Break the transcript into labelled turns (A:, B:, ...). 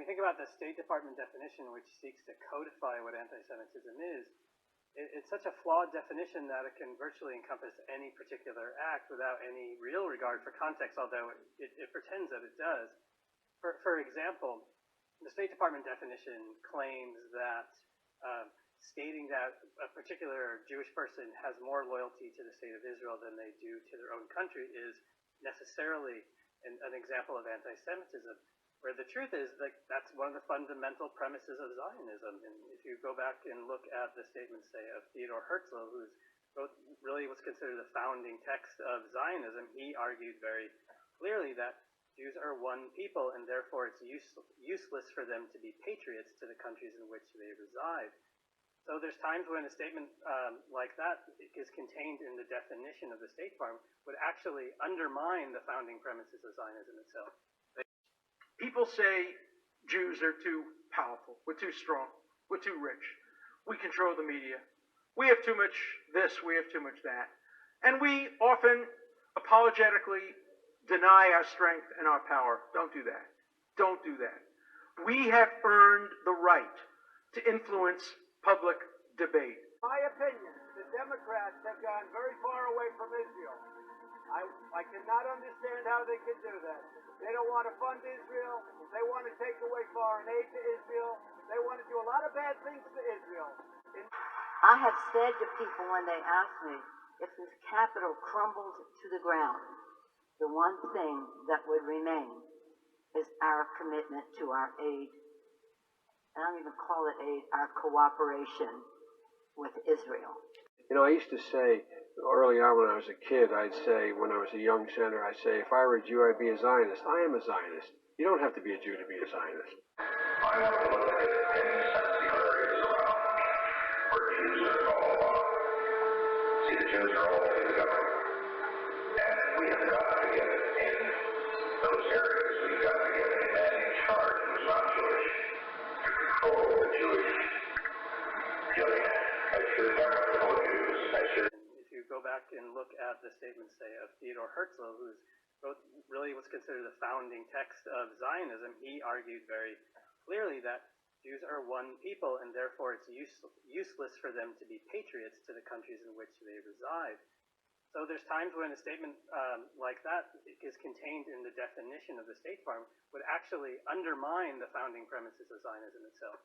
A: we think about the State Department definition, which seeks to codify what anti-Semitism is, it's such a flawed definition that it can virtually encompass any particular act without any real regard for context, although it pretends that it does. For example, the State Department definition claims that stating that a particular Jewish person has more loyalty to the state of Israel than they do to their own country is necessarily an example of anti-Semitism, where the truth is that that's one of the fundamental premises of Zionism. And if you go back and look at the statements, say, of Theodor Herzl, who's really what's considered the founding text of Zionism, he argued very clearly that Jews are one people, and therefore it's useless for them to be patriots to the countries in which they reside. So there's times when a statement like that is contained in the definition of the State Department would actually undermine the founding premises of Zionism itself.
B: People say Jews are too powerful, we're too strong, we're too rich, we control the media, we have too much this, we have too much that. And we often apologetically deny our strength and our power. Don't do that. Don't do that. We have earned the right to influence public debate.
C: In my opinion, the Democrats have gone very far away from Israel. I cannot understand how they can do that. They don't want to fund Israel. They want to take away foreign aid to Israel. They want to do a lot of bad things to Israel.
D: I have said to people when they ask me, if this capital crumbled to the ground, the one thing that would remain is our commitment to our aid. I don't even call it aid, our cooperation with Israel.
E: You know, I used to say, early on when I was a kid, I'd say, when I was a young senator, I'd say, if I were a Jew, I'd be a Zionist. I am a Zionist. You don't have to be a Jew to be a Zionist.
F: I have to look at any secular areas around where Jews are called on. See, the Jews are all over the government. And we have got to get in those areas. We've got to get a man in charge who's not Jewish to control the Jewish killing. I sure don't know Jews.
A: If you go back and look at the statements, say, of Theodor Herzl, who's really what's considered the founding text of Zionism, he argued very clearly that Jews are one people, and therefore it's useless for them to be patriots to the countries in which they reside. So there's times when a statement like that is contained in the definition of the State Department would actually undermine the founding premises of Zionism itself.